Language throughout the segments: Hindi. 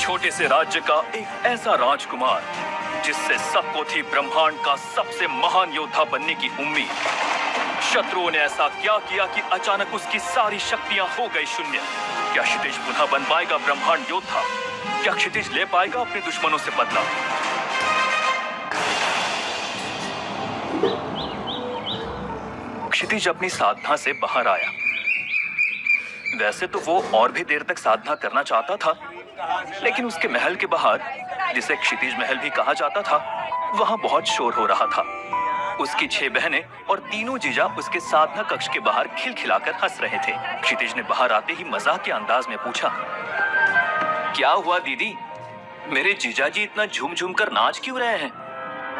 छोटे से राज्य का एक ऐसा राजकुमार जिससे सबको थी ब्रह्मांड का सबसे महान योद्धा बनने की उम्मीद। शत्रुओं ने ऐसा क्या किया कि अचानक उसकी सारी शक्तियां हो गई शून्य। क्या क्षितिज पुनः बन पाएगा ब्रह्मांड योद्धा? क्या क्षितिज ले पाएगा अपने दुश्मनों से बदला? क्षितिज अपनी साधना से बाहर आया। वैसे तो वो और भी देर तक साधना करना चाहता था, लेकिन उसके महल के बाहर, जिसे क्षितिज महल भी कहा जाता था, वहां बहुत शोर हो रहा था। उसकी 6 बहनें और तीनों जीजा उसके साधना कक्ष के बाहर खिलखिलाकर हंस रहे थे। क्षितिज ने बाहर आते ही मजाक के अंदाज में पूछा, क्या हुआ दीदी? मेरे जीजा जी इतना झूम झूम कर नाच क्यों रहे हैं?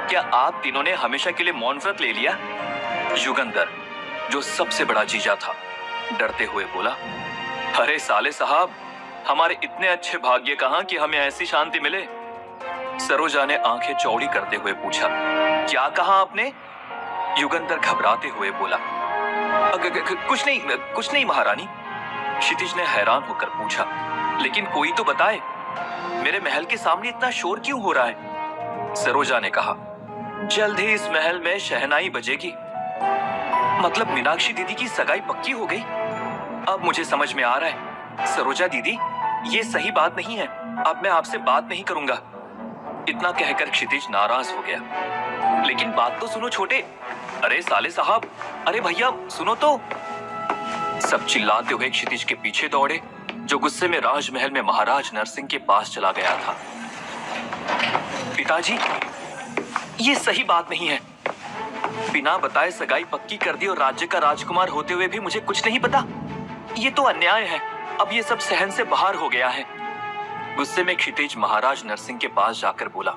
क्या आप तीनों ने हमेशा के लिए मौन व्रत ले लिया? युगंधर, जो सबसे बड़ा जीजा था, डरते हुए बोला, अरे साले साहब, हमारे इतने अच्छे भाग्य कहां कि हमें ऐसी शांति मिले। सरोजा ने आंखें चौड़ी करते हुए पूछा, क्या कहा आपने? युगंधर घबराते हुए बोला, कुछ नहीं महारानी। क्षितिज ने हैरान होकर पूछा, लेकिन कोई तो बताए, मेरे महल के सामने इतना शोर क्यों हो रहा है? सरोजा ने कहा, जल्द ही इस महल में शहनाई बजेगी। मतलब मीनाक्षी दीदी की सगाई पक्की हो गई? अब मुझे समझ में आ रहा है। सरोजा दीदी, ये सही बात नहीं है। अब मैं आपसे बात नहीं करूंगा। इतना कहकर क्षितिज नाराज हो गया। लेकिन बात तो सुनो छोटे। अरे साले साहब, अरे भैया सुनो तो। सब चिल्लाते हुए क्षितिज के पीछे दौड़े, जो गुस्से में राजमहल में महाराज नरसिंह के पास चला गया था। पिताजी, ये सही बात नहीं है। बिना बताए सगाई पक्की कर दी और राज्य का राजकुमार होते हुए भी मुझे कुछ नहीं पता। ये तो अन्याय है। अब ये सब सहन से बाहर हो गया है। गुस्से में क्षितिज महाराज नरसिंह के पास जाकर बोला।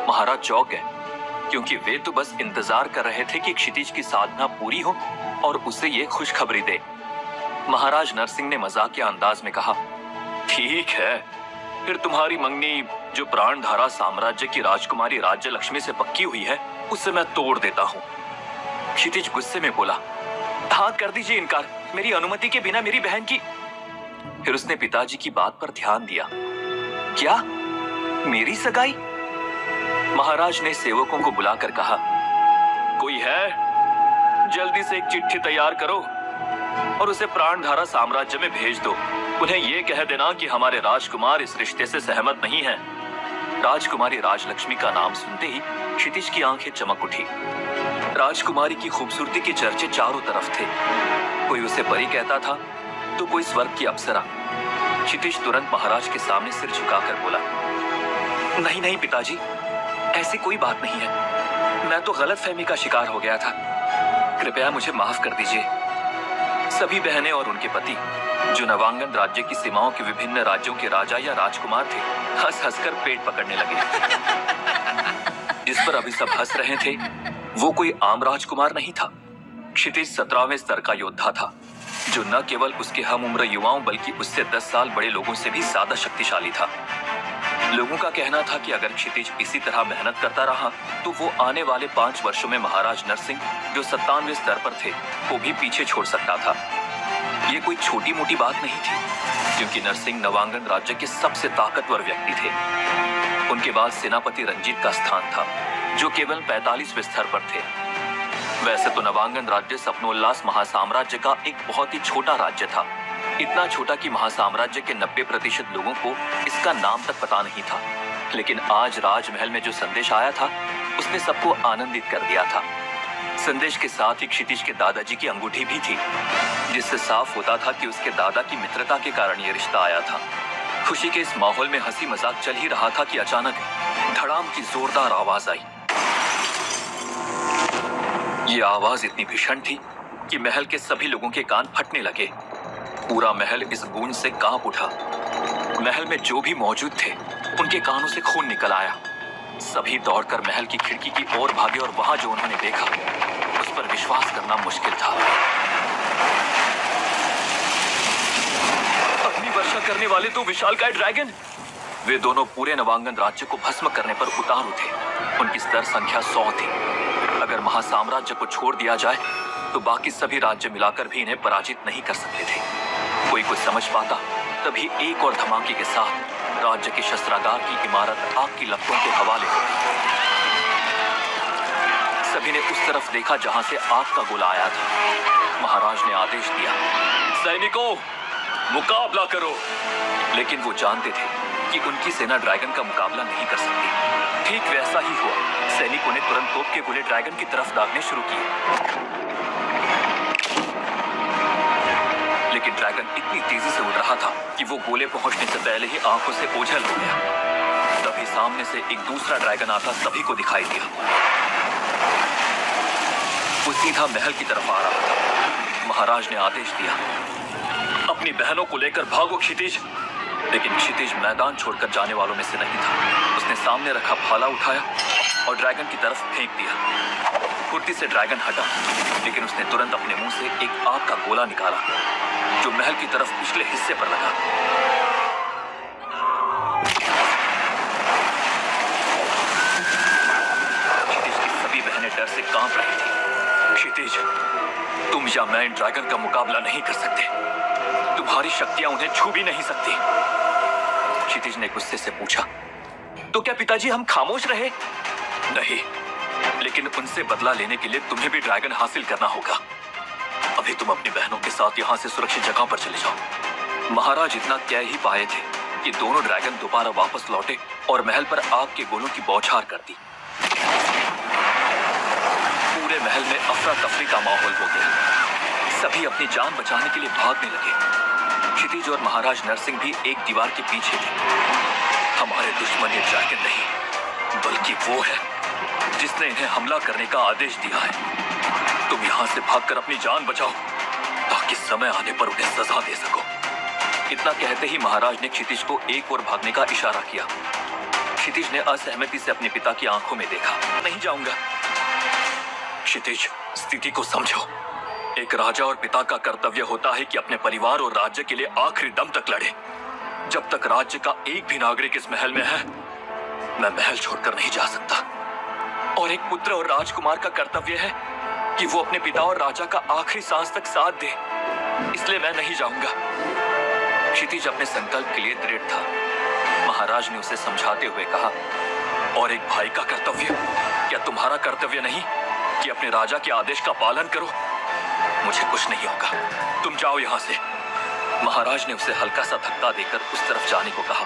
महाराज चौंक गए, क्योंकि वे तो बस इंतजार कर रहे थे कि क्षितिज की साधना पूरी हो और उसे ये खुशखबरी दे। महाराज नरसिंह ने मजाकिया अंदाज में कहा, ठीक है, फिर तुम्हारी मंगनी जो प्राणधारा साम्राज्य की राजकुमारी राज्य लक्ष्मी से पक्की हुई है, उसे मैं तोड़ देता हूँ। क्षितिज गुस्से में बोला, हाँ कर दीजिए इनकार, मेरी अनुमति के बिना मेरी बहन की। फिर उसने पिताजी की बात पर ध्यान दिया। क्या? मेरी सगाई? महाराज ने सेवकों को बुलाकर कहा, कोई है? जल्दी से एक चिट्ठी तैयार करो और उसे प्राणधारा साम्राज्य में भेज दो। उन्हें यह कह देना कि हमारे राजकुमार इस रिश्ते से सहमत नहीं हैं। राजकुमारी राजलक्ष्मी का नाम सुनते ही क्षितिज की आंखें चमक उठी। राजकुमारी की खूबसूरती के चर्चे चारों तरफ थे। कोई उसे परी कहता था तो कोई स्वर्ग की अप्सरा। क्षितिज तुरंत महाराज के सामने सिर झुकाकर बोला, नहीं नहीं पिताजी, ऐसी कोई बात नहीं है। मैं तो गलतफहमी का शिकार हो गया था। कृपया मुझे माफ कर दीजिए। सभी बहनें और उनके पति, जो नवांगन राज्य की सीमाओं के विभिन्न राज्यों के राजा या राजकुमार थे, हंस हंसकर पेट पकड़ने लगे। जिस पर अभी सब हंस रहे थे, वो कोई आम राजकुमार नहीं था। क्षितिज 17वें स्तर का योद्धा था, जो न केवल उसके हम उम्र युवाओं बल्कि उससे 10 साल बड़े लोगों से भी ज्यादा शक्तिशाली था। लोगों का कहना था कि अगर क्षितिज इसी तरह मेहनत करता रहा तो वो आने वाले 5 वर्षों में महाराज नरसिंह, जो 97वें स्तर पर थे, को भी पीछे छोड़ सकता था। ये कोई छोटी मोटी बात नहीं थी, क्योंकि नरसिंह नवांगन राज्य के सबसे ताकतवर व्यक्ति थे। उनके बाद सेनापति रंजीत का स्थान था, जो केवल 45वें स्तर पर थे। वैसे तो नवांगन राज्य सपनोल्लास महासाम्राज्य का एक बहुत ही छोटा राज्य था, इतना छोटा कि महासाम्राज्य के 90% लोगों को इसका नाम तक पता नहीं था। लेकिन आज राजमहल में जो संदेश आया था, उसने सबको आनंदित कर दिया था। संदेश के साथ ही क्षितिज के दादाजी की अंगूठी भी थी, जिससे साफ होता था कि उसके दादा की मित्रता के कारण ये रिश्ता आया था। खुशी के इस माहौल में हंसी मजाक चल ही रहा था कि अचानक धड़ाम की जोरदार आवाज आई। ये आवाज इतनी भीषण थी कि महल के सभी लोगों के कान फटने लगे। पूरा महल इस गूंज से कांप उठा। महल में जो भी मौजूद थे, उनके कानों से खून निकल आया। सभी दौड़कर महल की खिड़की की ओर भागे और वहां जो उन्होंने देखा, उस पर विश्वास करना मुश्किल था। अग्नि वर्षा करने वाले तो विशालकाय ड्रैगन! वे दोनों पूरे नवांगन राज्य को भस्म करने पर उतारू थे। उनकी स्तर संख्या 100 थी। अगर महासाम्राज्य को छोड़ दिया जाए तो बाकी सभी राज्य मिलाकर भी इन्हें पराजित नहीं कर सकते थे। कोई कुछ समझ पाता, तभी एक और धमाके के साथ राज्य के शस्त्रागार की इमारत आग की लपटों के हवाले हो गई। सभी ने उस तरफ देखा जहां से आग का गोला आया था। महाराज ने आदेश दिया, सैनिकों मुकाबला करो। लेकिन वो जानते थे कि उनकी सेना ड्रैगन का मुकाबला नहीं कर सकती। ठीक वैसा ही हुआ। सैनिकों ने तुरंत तोप के गोले ड्रैगन की तरफ दागने शुरू किए, लेकिन ड्रैगन इतनी तेजी से उड़ रहा था कि वो गोले पहुंचने से पहले ही आंखों से ओझल हो गया। तभी सामने से एक दूसरा ड्रैगन आता सभी को दिखाई दिया। वो सीधा महल की तरफ आ रहा था। महाराज ने आदेश दिया, अपनी बहनों को लेकर भागो क्षितिज। लेकिन क्षितिज मैदान छोड़कर जाने वालों में से नहीं था। उसने सामने रखा भाला उठाया और ड्रैगन की तरफ फेंक दिया। फुर्ती से ड्रैगन हटा, लेकिन उसने तुरंत अपने मुंह से एक आग का गोला निकाला जो महल की तरफ पिछले हिस्से पर लगा। क्षितिज की सभी बहनें डर से कांप रही थी। क्षितिज, तुम या मैं इन ड्रैगन का मुकाबला नहीं कर सकते। तुम्हारी शक्तियां उन्हें छू भी नहीं सकती। क्षितिज ने गुस्से से पूछा, तो क्या पिताजी हम खामोश रहे? नहीं, लेकिन उनसे बदला लेने के लिए तुम्हें भी ड्रैगन हासिल करना होगा। अभी तुम अपनी बहनों के साथ यहाँ से सुरक्षित जगह पर चले जाओ। महाराज इतना कह ही पाए थे कि दोनों ड्रैगन दोबारा वापस लौटे और महल पर आग के गोलों की बौछार कर दी। पूरे महल में अफरा तफरी का माहौल हो गया। सभी अपनी जान बचाने के लिए भागने लगे। क्षितिज और महाराज नरसिंह भी एक दीवार के पीछे थे। हमारे दुश्मन ये ड्रैगन नहीं, बल्कि वो है जिसने इन्हें हमला करने का आदेश दिया है। तुम यहाँ से भागकर अपनी जान बचाओ ताकि समय आने पर उन्हें सजा दे सको। इतना कहते ही महाराज ने क्षितिज को एक ओर भागने का इशारा किया। क्षितिज ने असहमति से अपने पिता की आंखों में देखा। नहीं जाऊंगा। क्षितिज, स्थिति को समझो। एक राजा और पिता का कर्तव्य होता है कि अपने परिवार और राज्य के लिए आखिरी दम तक लड़े। जब तक राज्य का एक भी नागरिक इस महल में है, मैं महल छोड़कर नहीं जा सकता। और एक पुत्र और राजकुमार का कर्तव्य है कि वो अपने पिता और राजा का आखिरी सांस तक साथ दे। इसलिए मैं नहीं जाऊंगा। क्षितिज अपने संकल्प के लिए दृढ़ था। महाराज ने उसे समझाते हुए कहा, और एक भाई का कर्तव्य, क्या तुम्हारा कर्तव्य नहीं कि अपने राजा के आदेश का पालन करो? मुझे कुछ नहीं होगा, तुम जाओ यहाँ से। महाराज ने उसे हल्का सा धक्का देकर उस तरफ जाने को कहा,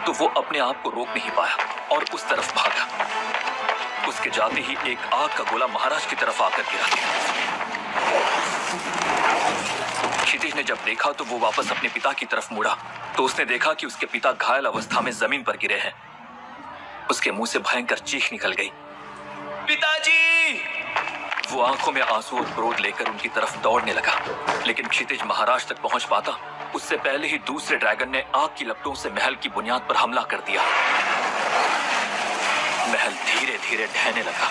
तो वो अपने आप को रोक नहीं पाया और उस तरफ भागा। उसके जाते ही एक आग का गोला महाराज की तरफ आकर गिरा। क्षितिज ने जब देखा तो वो वापस अपने पिता की तरफ मुड़ा तो उसने देखा कि उसके पिता घायल अवस्था में जमीन पर गिरे हैं। उसके मुंह से भयंकर चीख निकल गई, पिताजी! वो आंखों में आंसू और क्रोध लेकर उनकी तरफ दौड़ने लगा, लेकिन क्षितिज महाराज तक पहुंच पाता उससे पहले ही दूसरे ड्रैगन ने आग की लपटों से महल की बुनियाद पर हमला कर दिया। महल धीरे धीरे ढहने लगा।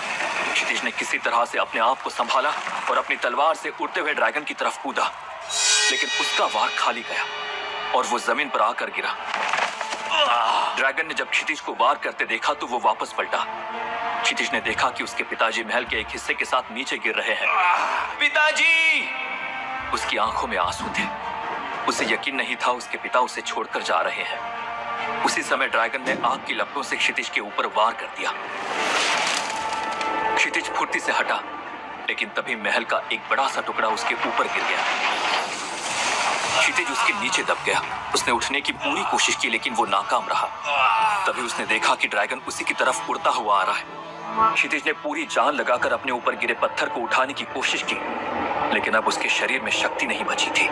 क्षितिज ने किसी तरह से अपने आप को संभाला और अपनी तलवार से उड़ते हुए ड्रैगन की तरफ कूदा, लेकिन उसका वार खाली गया और वो जमीन पर आकर गिरा। ड्रैगन ने जब क्षितिज को वार करते देखा तो वो वापस पलटा। क्षितिज ने देखा कि उसके पिताजी महल के एक हिस्से के साथ नीचे गिर रहे हैं। पिताजी! उसकी आंखों में आंसू थे। उसे यकीन नहीं था उसके पिता उसे छोड़कर जा रहे हैं। उसी समय ड्रैगन ने आग की लपटों से क्षितिज के ऊपर वार कर दिया। क्षितिज फुर्ती से हटा, लेकिन तभी महल का एक बड़ा सा टुकड़ा उसके ऊपर गिर गया। क्षितिज उसके नीचे दब गया। उसने उठने की पूरी कोशिश की, लेकिन वो नाकाम रहा। तभी उसने देखा कि ड्रैगन उसी की तरफ उड़ता हुआ आ रहा है। क्षितिज ने पूरी जान लगाकर अपने ऊपर गिरे पत्थर को उठाने की कोशिश की, लेकिन अब उसके शरीर में शक्ति नहीं बची थी।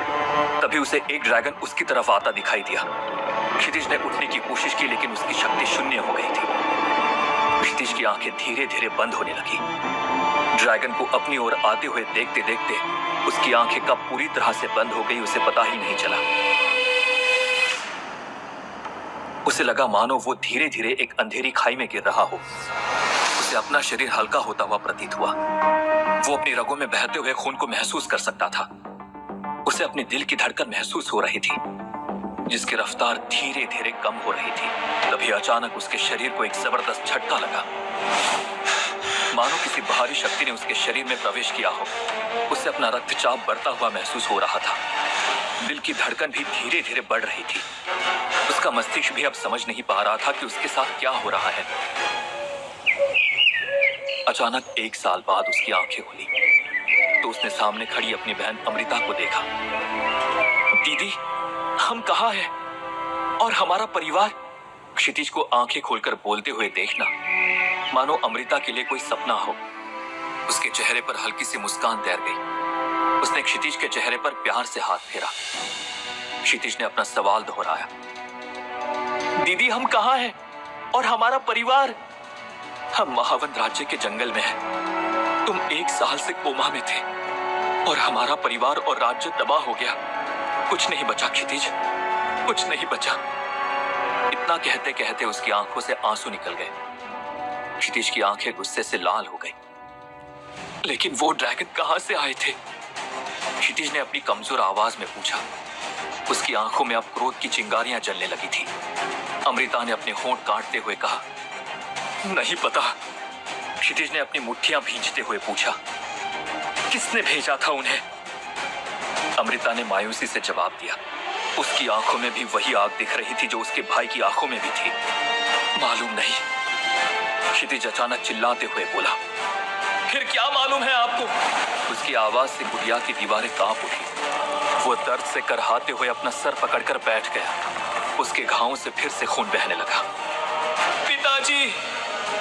तभी उसे एक ड्रैगन उसकी तरफ आता दिखाई दिया। क्षितिज ने उठने की कोशिश की, लेकिन उसकी शक्ति शून्य हो गई थी। क्षितिज की आंखें धीरे धीरे बंद होने लगी। ड्रैगन को अपनी ओर आते हुए देखते देखते उसकी आंखें कब पूरी तरह से बंद हो गई उसे पता ही नहीं चला। उसे लगा मानो वो धीरे धीरे एक अंधेरी खाई में गिर रहा हो। उसे अपना शरीर हल्का होता हुआ प्रतीत हुआ। वो अपनी रगों में बहते हुए खून को महसूस कर सकता था। उसे अपने दिल की धड़कन महसूस हो रही थी, जिसकी रफ्तार धीरे धीरे कम हो रही थी। तभी अचानक उसके शरीर को एक जबरदस्त झटका लगा, मानो किसी बाहरी शक्ति ने उसके शरीर में प्रवेश किया हो। उसे अपना रक्तचाप बढ़ता हुआ महसूस हो रहा था। दिल की धड़कन भी धीरे धीरे बढ़ रही थी। उसका उसका मस्तिष्क भी अब समझ नहीं पा रहा था कि उसके साथ क्या हो रहा है। अचानक 1 साल बाद उसकी आंखें खुली तो उसने सामने खड़ी अपनी बहन अमृता को देखा। दीदी, हम कहाँ हैं? और हमारा परिवार? क्षितिज को आंखें खोलकर बोलते हुए देखना मानो अमृता के लिए कोई सपना हो। उसके चेहरे पर हल्की सी मुस्कान तैर गई। उसने क्षितिज के चेहरे पर प्यार से हाथ फेरा। क्षितिज ने अपना सवाल दोहराया, दीदी हम कहाँ हैं? और हमारा परिवार? हम महावन राज्य के जंगल में हैं। तुम 1 साल से कोमा में थे और हमारा परिवार और राज्य तबाह हो गया। कुछ नहीं बचा क्षितिज, कुछ नहीं बचा। इतना कहते कहते उसकी आंखों से आंसू निकल गए। क्षितिज की आंखें गुस्से से लाल हो गई। लेकिन वो ड्रैगन कहां से आए थे? क्षितिज ने अपनी कमजोर आवाज में पूछा। उसकी आंखों में अब क्रोध की चिंगारियां जलने लगी थी। अमृता ने अपने होंठ काटते हुए कहा, नहीं पता। क्षितिज ने अपनी मुट्ठियां भींचते हुए पूछा, किसने भेजा था उन्हें? अमृता ने मायूसी से जवाब दिया। उसकी आंखों में भी वही आग दिख रही थी जो उसके भाई की आंखों में भी थी। मालूम नहीं। क्षितिज अचानक चिल्लाते हुए बोला, फिर क्या मालूम है आपको? उसकी आवाज से कुटिया की दीवारें कांप उठी। वो दर्द से करहाते हुए अपना सर पकड़कर बैठ गया। उसके घावों से फिर से खून बहने लगा। पिताजी,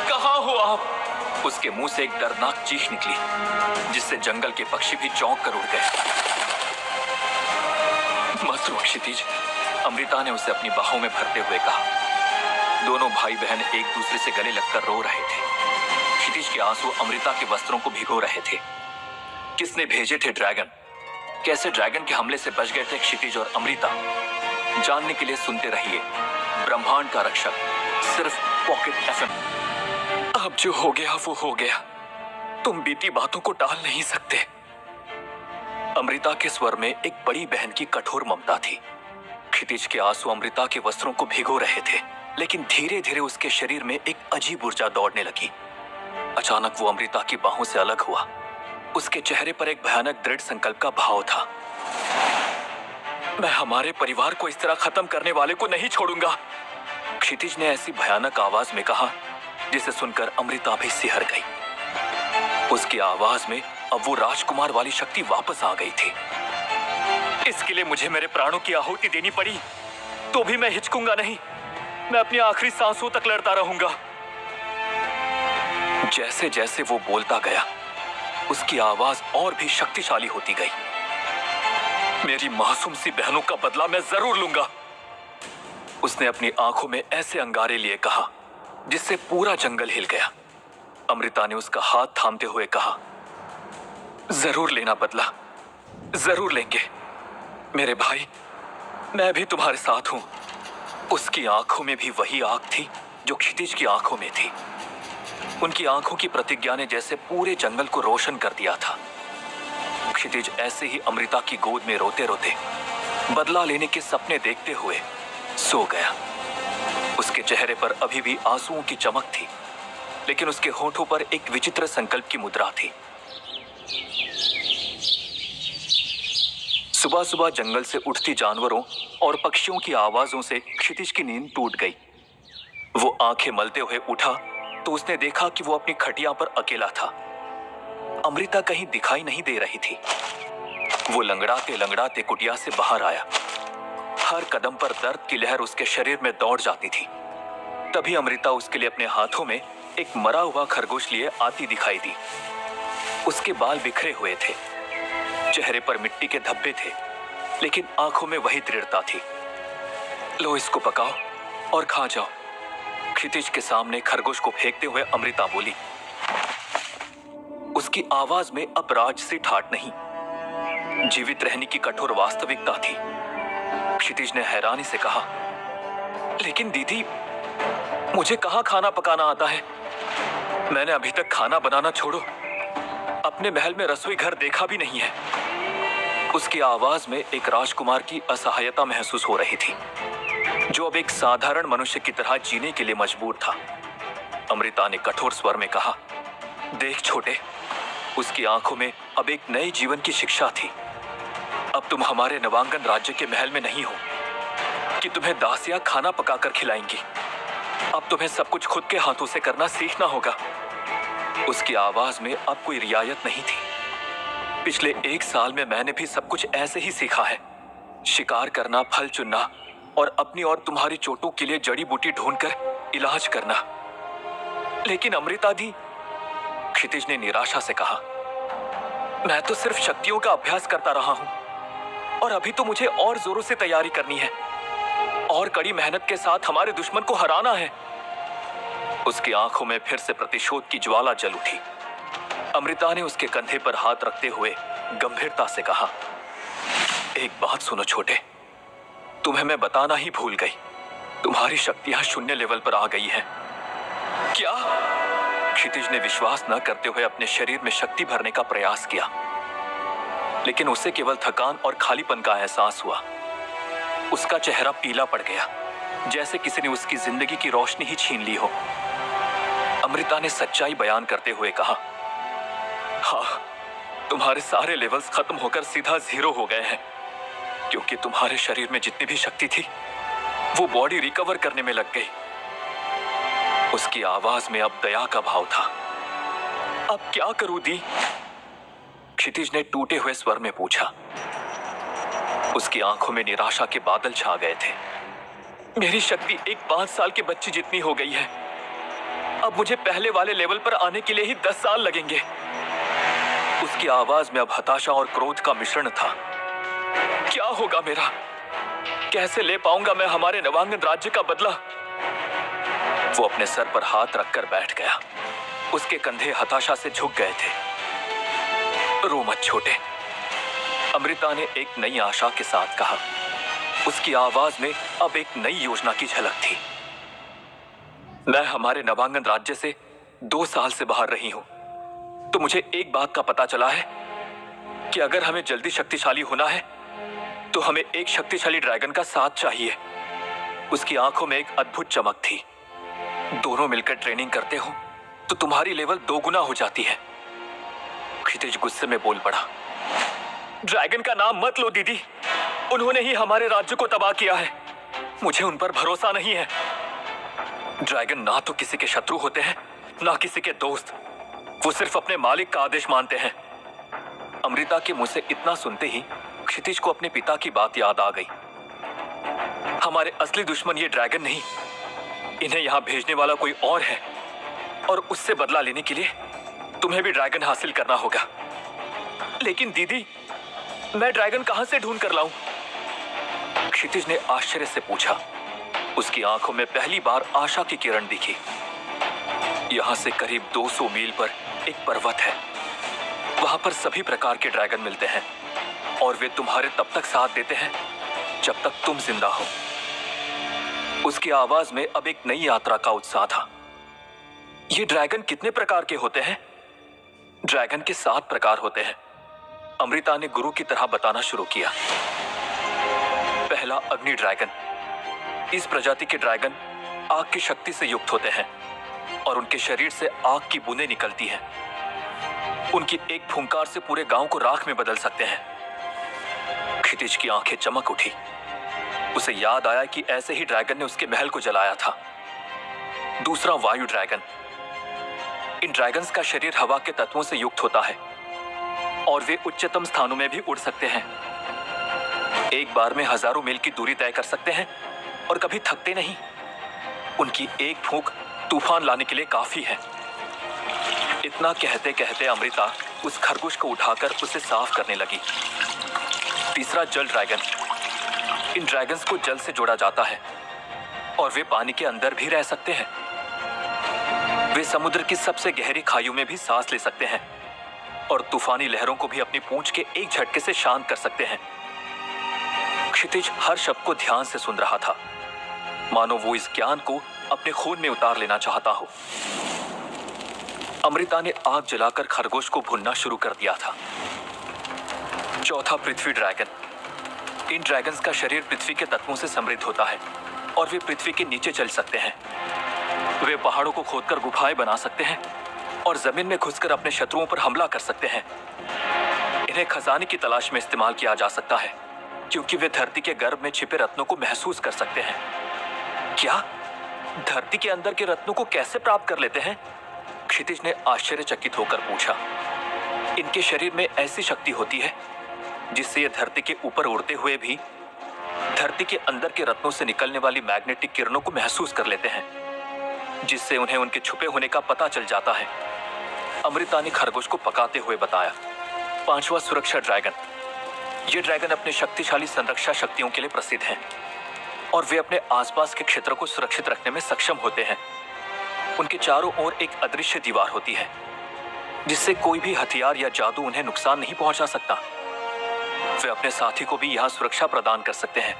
कहाँ हो आप? उसके मुंह से एक दर्दनाक चीख निकली जिससे जंगल के पक्षी भी चौंक कर उड़ गए। मत रो क्षितिज, अमृता ने उसे अपनी बाहों में भरते हुए कहा। दोनों भाई बहन एक दूसरे से गले लगकर रो रहे थे। क्षितिज के आंसू अमृता के वस्त्रों को भिगो रहे थे। किसने भेजे थे ड्रैगन? कैसे ड्रैगन के हमले से बच गए थे क्षितिज और अमृता? जानने के लिए सुनते रहिए ब्रह्मांड का रक्षक, सिर्फ पॉकेट FM। अब जो हो गया वो हो गया। तुम बीती बातों को टाल नहीं सकते। अमृता के स्वर में एक बड़ी बहन की कठोर ममता थी। क्षितिज के आंसू अमृता के वस्त्रों को भिगो रहे थे, लेकिन धीरे धीरे उसके शरीर में एक अजीब ऊर्जा दौड़ने लगी। अचानक वो अमृता की बाहों से अलग हुआ। उसके चेहरे पर एक भयानक दृढ़ संकल्प का भाव था। मैं हमारे परिवार को इस तरह खत्म करने वाले को नहीं छोड़ूंगा, क्षितिज ने ऐसी भयानक आवाज में कहा जिसे सुनकर अमृता भी सिहर गई। उसकी आवाज में अब वो राजकुमार वाली शक्ति वापस आ गई थी। इसके लिए मुझे मेरे प्राणों की आहुति देनी पड़ी तो भी मैं हिचकूंगा नहीं। मैं अपनी आखिरी सांसों तक लड़ता रहूंगा। जैसे जैसे वो बोलता गया उसकी आवाज और भी शक्तिशाली होती गई। मेरी मासूम सी बहनों का बदला मैं जरूर लूंगा। उसने अपनी आंखों में ऐसे अंगारे लिए कहा जिससे पूरा जंगल हिल गया। अमृता ने उसका हाथ थामते हुए कहा, जरूर लेना बदला, जरूर लेंगे मेरे भाई, मैं भी तुम्हारे साथ हूं। उसकी आंखों में भी वही आग थी जो क्षितिज की आंखों में थी। उनकी आंखों की प्रतिज्ञा ने जैसे पूरे जंगल को रोशन कर दिया था। क्षितिज ऐसे ही अमृता की गोद में रोते रोते बदला लेने के सपने देखते हुए सो गया। उसके चेहरे पर अभी भी आंसुओं की चमक थी, लेकिन उसके होठों पर एक विचित्र संकल्प की मुद्रा थी। सुबह सुबह जंगल से उठती जानवरों और पक्षियों की आवाजों से क्षितिज की नींद टूट गई। वो आंखें मलते हुए उठा तो उसने देखा कि वो अपनी खटिया पर अकेला था। अमृता कहीं दिखाई नहीं दे रही थी। वो लंगड़ाते लंगड़ाते कुटिया से बाहर आया। हर कदम पर दर्द की लहर उसके शरीर में दौड़ जाती थी। तभी अमृता उसके लिए अपने हाथों में एक मरा हुआ खरगोश लिए आती दिखाई दी। उसके बाल बिखरे हुए थे, चेहरे पर मिट्टी के धब्बे थे, लेकिन आंखों में वही दृढ़ता थी। लो इसको पकाओ और खा जाओ, क्षितिज के सामने खरगोश को फेंकते हुए अमृता बोली। उसकी आवाज में अब राजसी ठाठ नहीं, जीवित रहने की कठोर वास्तविकता थी। क्षितिज ने हैरानी से कहा, लेकिन दीदी मुझे कहां खाना पकाना आता है? मैंने अभी तक खाना बनाना छोड़ो अपने महल में रसोई घर देखा भी नहीं है। उसकी आवाज में एक राजकुमार की असहायता महसूस हो रही थी, जो अब एक साधारण मनुष्य की तरह जीने के लिए मजबूर था। अमृता ने कठोर स्वर में कहा, देख छोटे, उसकी आंखों में अब एक नए जीवन की शिक्षा थी। अब तुम हमारे नवांगन राज्य के महल में नहीं हो, कि तुम्हें दासियां खाना पकाकर खिलाएंगी। अब तुम्हें सब कुछ खुद के हाथों से करना सीखना होगा। उसकी आवाज में अब कोई रियायत नहीं थी। पिछले 1 साल में मैंने भी सब कुछ ऐसे ही सीखा है, शिकार करना, फल चुनना और अपनी और तुम्हारी चोटों के लिए जड़ी बूटी ढूंढकर इलाज करना। लेकिन अमृता दी, क्षितिज ने निराशा से कहा, मैं तो सिर्फ शक्तियों का अभ्यास करता रहा हूं और अभी तो मुझे और जोरों से तैयारी करनी है और कड़ी मेहनत के साथ हमारे दुश्मन को हराना है। उसकी आंखों में फिर से प्रतिशोध की ज्वाला जल उठी। अमृता ने उसके कंधे पर हाथ रखते हुए गंभीरता से कहा, एक बात सुनो छोटे, तुम्हें मैं बताना ही भूल गई, तुम्हारी शक्तियां 0 लेवल पर आ गई हैं। क्या? क्षितिज ने विश्वास न करते हुए अपने शरीर में शक्ति भरने का प्रयास किया, लेकिन उसे केवल थकान और खालीपन का एहसास हुआ। उसका चेहरा पीला पड़ गया, जैसे किसी ने उसकी जिंदगी की रोशनी ही छीन ली हो। अमृता ने सच्चाई बयान करते हुए कहा, हाँ, तुम्हारे सारे लेवल्स खत्म होकर सीधा 0 हो गए हैं, क्योंकि तुम्हारे शरीर में जितनी भी शक्ति थी वो बॉडी रिकवर करने में लग गई। उसकी आवाज में अब दया का भाव था। अब क्या करूं दी? क्षितिज ने टूटे हुए स्वर में पूछा। उसकी आंखों में निराशा के बादल छा गए थे। मेरी शक्ति एक 5 साल के बच्चे जितनी हो गई है। अब मुझे पहले वाले लेवल पर आने के लिए ही 10 साल लगेंगे। उसकी आवाज में अब हताशा और क्रोध का मिश्रण था। क्या होगा मेरा? कैसे ले पाऊंगा मैं हमारे नवांगन राज्य का बदला? वो अपने सर पर हाथ रखकर बैठ गया। उसके कंधे हताशा से झुक गए थे। रो मत छोटे, अमृता ने एक नई आशा के साथ कहा। उसकी आवाज में अब एक नई योजना की झलक थी। मैं हमारे नवांगन राज्य से 2 साल से बाहर रही हूं, तो मुझे एक बात का पता चला है कि अगर हमें जल्दी शक्तिशाली होना है तो हमें एक शक्तिशाली ड्रैगन का साथ चाहिए। उसकी आंखों में एक अद्भुत चमक थी। दोनों मिलकर ट्रेनिंग करते हो तो तुम्हारी लेवल 2 गुना हो जाती है। क्षितिज गुस्से में बोल पड़ा, ड्रैगन का नाम मत लो दीदी, उन्होंने ही हमारे राज्य को तबाह किया है। मुझे उन पर भरोसा नहीं है। ड्रैगन ना तो किसी के शत्रु होते हैं, ना किसी के दोस्त। वो सिर्फ अपने मालिक का आदेश मानते हैं। अमृता के मुंह से इतना सुनते ही क्षितिज को अपने पिता की बात याद आ गई। हमारे असली दुश्मन ये ड्रैगन नहीं, इन्हें यहां भेजने वाला कोई और है, और उससे बदला लेने के लिए तुम्हें भी ड्रैगन हासिल करना होगा। लेकिन दीदी, मैं ड्रैगन कहां से ढूंढ कर लाऊं? क्षितिज ने आश्चर्य से पूछा। उसकी आंखों में पहली बार आशा की किरण दिखी। यहां से करीब 200 मील पर एक पर्वत है। वहां पर सभी प्रकार के ड्रैगन मिलते हैं और वे तुम्हारे तब तक साथ देते हैं जब तक तुम जिंदा हो। उसकी आवाज में अब एक नई यात्रा का उत्साह था। ये ड्रैगन कितने प्रकार के होते हैं? ड्रैगन के 7 प्रकार होते हैं। अमृता ने गुरु की तरह बताना शुरू किया। पहला, अग्नि ड्रैगन। इस प्रजाति के ड्रैगन आग की शक्ति से युक्त होते हैं और उनके शरीर से आग की बूंदें निकलती हैं। उनकी एक फुंकार से पूरे गांव को राख में बदल सकते हैं। क्षितिज की आंखें चमक उठी। उसे याद आया कि ऐसे ही ड्रैगन ने उसके महल को जलाया था। दूसरा, वायु ड्रैगन। इन ड्रैगन्स का शरीर हवा के तत्वों से युक्त होता है और वे उच्चतम स्थानों में भी उड़ सकते हैं। एक बार में हजारों मील की दूरी तय कर सकते हैं और कभी थकते नहीं। उनकी एक फूंक तूफान लाने के लिए काफी है। इतना कहते कहते अमृता उस खरगोश को उठाकर उसे साफ करने लगी। तीसरा, जल ड्रैगन। इन ड्रैगन्स को जल से जोड़ा जाता है और वे पानी के अंदर भी रह सकते हैं। वे समुद्र की सबसे गहरी खाइयों में भी सांस ले सकते हैं और तूफानी लहरों को भी अपनी पूंछ के एक झटके से शांत कर सकते हैं। क्षितिज हर शब्द को ध्यान से सुन रहा था, मानो वो इस ज्ञान को अपने खून में उतार लेना चाहता हो। अमृता ने आग जलाकर खरगोश को भूनना शुरू कर दिया था। चौथा, पृथ्वी ड्रैगन। इन ड्रैगन्स का शरीर पृथ्वी के तत्वों से समृद्ध होता है और वे पृथ्वी के नीचे चल सकते हैं। वे पहाड़ों को खोदकर गुफाएं बना सकते हैं और जमीन में घुसकर अपने शत्रुओं पर हमला कर सकते हैं। इन्हें खजाने की तलाश में इस्तेमाल किया जा सकता है, क्योंकि वे धरती के गर्भ में छिपे रत्नों को महसूस कर सकते हैं। क्या? धरती के अंदर के रत्नों को कैसे प्राप्त कर लेते हैं? क्षितिज ने आश्चर्यचकित होकर पूछा। इनके शरीर में ऐसी शक्ति होती है जिससे ये धरती के ऊपर उड़ते हुए भी धरती के अंदर के रत्नों से निकलने वाली मैग्नेटिक किरणों को महसूस कर लेते हैं, जिससे उन्हें उनके छुपे होने का पता चल जाता है। अमृता ने खरगोश को पकाते हुए बताया। 5वां सुरक्षा ड्रैगन। ये ड्रैगन अपने शक्तिशाली संरक्षा शक्तियों के लिए प्रसिद्ध हैं और वे अपने आसपास के क्षेत्र को सुरक्षित रखने में सक्षम होते हैं। उनके चारों ओर एक अदृश्य दीवार होती है जिससे कोई भी हथियार या जादू उन्हें नुकसान नहीं पहुंचा सकता। वे अपने साथी को भी यहाँ सुरक्षा प्रदान कर सकते हैं,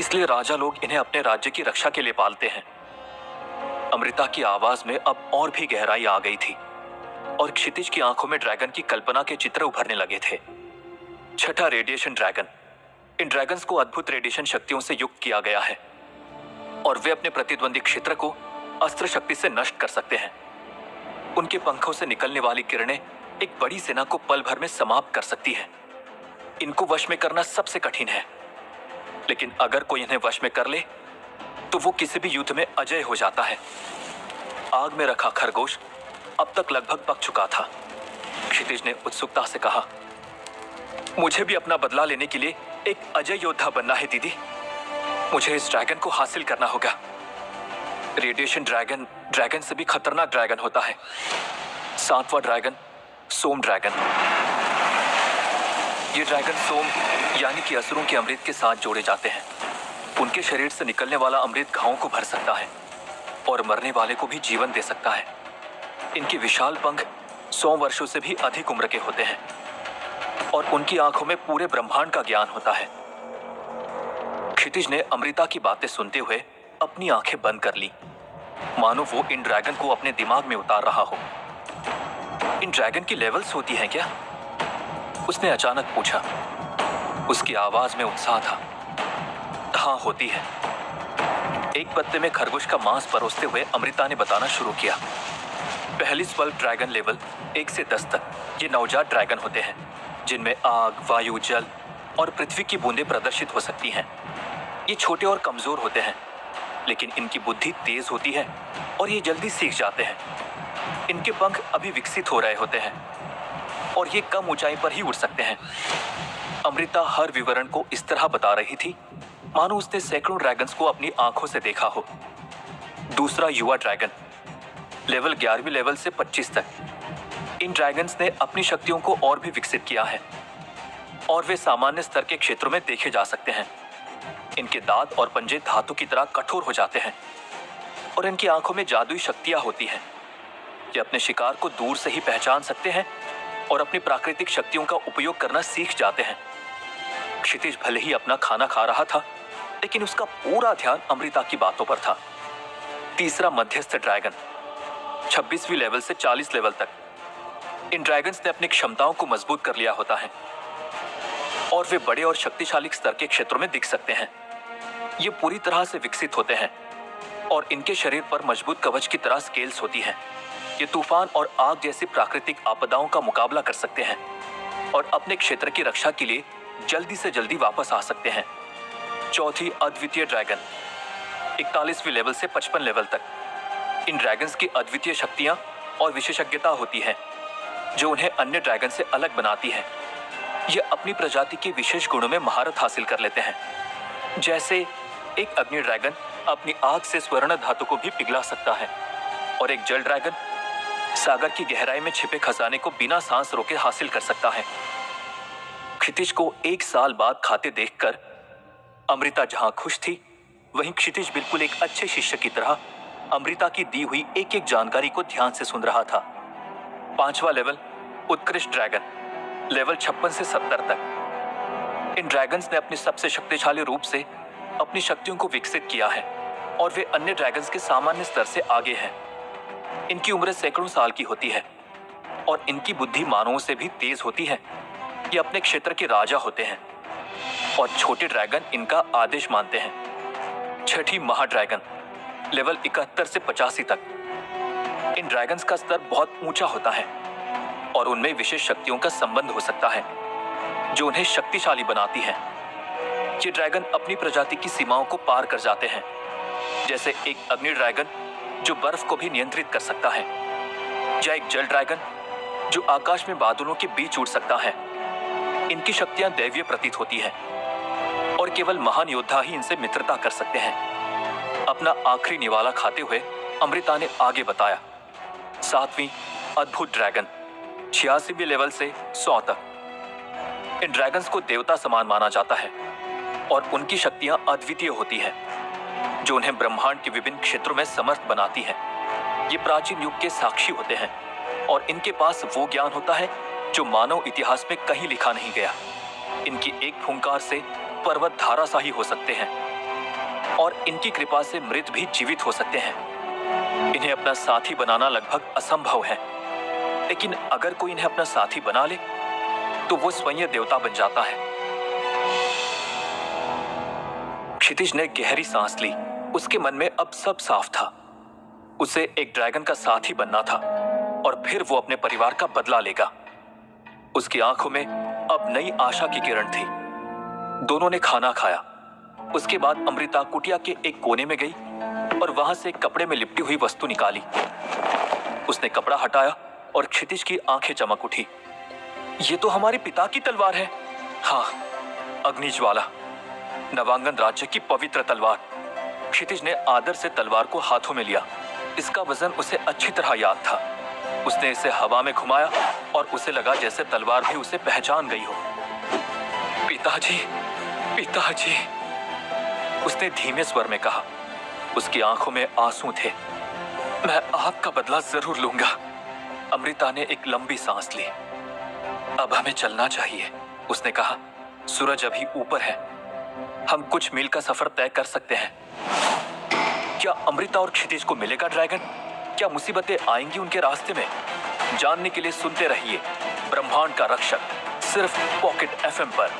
इसलिए राजा लोग इन्हें अपने राज्य की रक्षा के लिए पालते हैं। अमृता की आवाज में अब और भी गहराई आ गई थी और क्षितिज की आंखों में ड्रैगन की कल्पना के चित्र उभरने लगे थे। 6ठा रेडिएशन ड्रैगन। इन ड्रैगन्स को अद्भुत रेडिएशन शक्तियों से युक्त किया गया है और वे अपने प्रतिद्वंदी क्षेत्र को अस्त्र शक्ति से नष्ट कर सकते हैं। उनके पंखों से निकलने वाली किरणें एक बड़ी सेना को पल भर में समाप्त कर सकती है। इनको वश में करना सबसे कठिन है, लेकिन अगर कोई इन्हें वश में कर ले तो वो किसी भी युद्ध में अजय हो जाता है। आग में रखा खरगोश अब तक लगभग पक चुका था। क्षितिज ने उत्सुकता से कहा, मुझे भी अपना बदला लेने के लिए एक अजय योद्धा बनना है दीदी। मुझे इस ड्रैगन को हासिल करना होगा। रेडिएशन ड्रैगन ड्रैगन से भी खतरनाक ड्रैगन होता है। 7वां ड्रैगन सोम ड्रैगन। ये ड्रैगन सोम यानी कि असुरों के अमृत के साथ जोड़े जाते हैं। उनके शरीर से निकलने वाला अमृत घावों को भर सकता है और मरने वाले को भी जीवन दे सकता है। इनके विशाल पंख 100 वर्षों से भी अधिक उम्र के होते हैं और उनकी आंखों में पूरे ब्रह्मांड का ज्ञान होता है। क्षितिज ने अमृता की बातें सुनते हुए अपनी आंखें बंद कर ली, मानो वो इन ड्रैगन को अपने दिमाग में उतार रहा हो। इन ड्रैगन की लेवल्स होती हैं क्या? उसने अचानक पूछा। उसकी आवाज में उत्साह था। हाँ, होती है। एक पत्ते में खरगोश का मांस परोसते हुए अमृता ने बताना शुरू किया। पहली स्वल्प ड्रैगन लेवल 1 से 10 तक ये नवजात ड्रैगन होते हैं, जिनमें आग, वायु, जल और पृथ्वी की बूंदें प्रदर्शित हो सकती हैं। ये छोटे और कमजोर होते हैं, लेकिन इनकी बुद्धि तेज होती है और ये जल्दी सीख जाते हैं। इनके पंख अभी विकसित हो रहे होते हैं और ये कम ऊंचाई पर ही उड़ सकते हैं। अमृता हर विवरण को इस तरह बता रही थी मानो उसने सैकड़ों ड्रैगन्स को अपनी आंखों से देखा हो। दूसरा युवा ड्रैगन लेवल 11वीं लेवल से 25 तक। इन ड्रैगन्स ने अपनी शक्तियों को और भी विकसित किया है और वे सामान्य स्तर के क्षेत्रों में देखे जा सकते हैं। इनके दांत और पंजे धातु की तरह कठोर हो जाते हैं और इनकी आंखों में जादुई शक्तियां होती हैं। ये अपने शिकार को दूर से ही पहचान सकते हैं और अपनी प्राकृतिक शक्तियों का उपयोग करना सीख जाते हैं। क्षितिज भले ही अपना खाना खा रहा था, लेकिन उसका पूरा ध्यान अमृता की बातों पर था। तीसरा मध्यस्थ ड्रैगन 26वीं लेवल से 40 लेवल तक। इन ड्रैगन्स ने अपनी क्षमताओं को मजबूत कर लिया होता है और वे बड़े और शक्तिशाली स्तर के क्षेत्रों में दिख सकते हैं। ये पूरी तरह से विकसित होते हैं और इनके शरीर पर मजबूत कवच की तरह स्केल्स होती हैं। ये तूफान और आग जैसी प्राकृतिक आपदाओं का मुकाबला कर सकते हैं और अपने क्षेत्र की रक्षा के लिए जल्दी से जल्दी वापस आ सकते हैं। चौथी अद्वितीय ड्रैगन 41वीं लेवल से 55 लेवल तक। इन ड्रैगन्स की अद्वितीय शक्तियां और विशेषज्ञता होती है जो उन्हें अन्य ड्रैगन से अलग बनाती है। ये अपनी प्रजाति के विशेष गुणों में महारत हासिल कर लेते हैं। जैसे एक अग्नि ड्रैगन अपनी आग से स्वर्ण धातु को भी पिघला सकता है और एक जल ड्रैगन सागर की गहराई में छिपे खजाने को बिना सांस रोके हासिल कर सकता है। क्षितिज को 1 साल बाद खाते देखकर अमृता जहां खुश थी, वहीं क्षितिज बिल्कुल एक अच्छे शिष्य की तरह अमृता की दी हुई एक एक जानकारी को ध्यान से सुन रहा था। 5वां लेवल उत्कृष्ट ड्रैगन लेवल 56 से 70 तक। इन ड्रैगन्स ने अपने सबसे शक्तिशाली रूप से अपनी शक्तियों को विकसित किया है और वे अन्य ड्रैगन्स के सामान्य स्तर से आगे हैं। इनकी उम्र सैकड़ों साल की होती है और इनकी बुद्धि मानवों से भी तेज होती है। ये अपने क्षेत्र के राजा होते हैं और छोटे ड्रैगन इनका आदेश मानते हैं। 6ठी महाड्रैगन लेवल 71 से 85 तक। इन ड्रैगन्स का स्तर बहुत ऊंचा होता है और उनमें विशेष शक्तियों का संबंध हो सकता है जो उन्हें शक्तिशाली बनाती है। ये ड्रैगन अपनी प्रजाति की सीमाओं को पार कर जाते हैं, जैसे एक अग्नि ड्रैगन जो बर्फ को भी नियंत्रित कर सकता है, या एक जल ड्रैगन जो आकाश में बादलों के बीच उड़ सकता है। इनकी शक्तियां दैवीय प्रतीत होती हैं और केवल महान योद्धा ही इनसे मित्रता कर सकते हैं। अपना आखिरी निवाला खाते हुए अमृता ने आगे बताया, 7वीं अद्भुत ड्रैगन, 86वें लेवल से 100 तक। इन ड्रैगन्स को देवता समान माना जाता है और उनकी शक्तियां अद्वितीय होती हैं, जो उन्हें ब्रह्मांड के विभिन्न क्षेत्रों में समर्थ बनाती हैं। ये प्राचीन युग के साक्षी होते हैं और इनके पास वो ज्ञान होता है जो मानव इतिहास में कहीं लिखा नहीं गया। इनकी एक फुंकार से पर्वत धारा सा ही हो सकते हैं और इनकी कृपा से मृत भी जीवित हो सकते हैं। इन्हें अपना साथी बनाना लगभग असंभव है, लेकिन अगर कोई इन्हें अपना साथी बना ले तो वो स्वयं देवता बन जाता है। क्षितिज ने गहरी सांस ली। उसके मन में अब सब साफ था। उसे एक ड्रैगन का साथी बनना था और फिर वो अपने परिवार का बदला लेगा। उसकी आंखों में अब नई आशा की किरण थी। दोनों ने खाना खाया। उसके बाद अमृता कुटिया के एक कोने में गई और वहां से एक कपड़े में लिपटी हुई वस्तु निकाली। उसने कपड़ा हटाया और क्षितिज की आंखें चमक उठी। ये तो हमारे पिता की तलवार है। हाँ, अग्निज्वाला, नवांगन राज्य की पवित्र तलवार। क्षितिज ने आदर से तलवार को हाथों में लिया। इसका वजन उसे अच्छी तरह याद था। उसने इसे हवा में घुमाया और उसे लगा जैसे तलवार भी उसे पहचान गई हो। पिताजी, पिताजी, उसने धीमे स्वर में कहा। उसकी आंखों में आंसू थे। मैं आपका बदला जरूर लूंगा। अमृता ने एक लंबी सांस ली। अब हमें चलना चाहिए, उसने कहा। सूरज अभी ऊपर है। हम कुछ मील का सफर तय कर सकते हैं। क्या अमृता और क्षितिज को मिलेगा ड्रैगन? क्या मुसीबतें आएंगी उनके रास्ते में? जानने के लिए सुनते रहिए ब्रह्मांड का रक्षक, सिर्फ पॉकेट एफएम पर।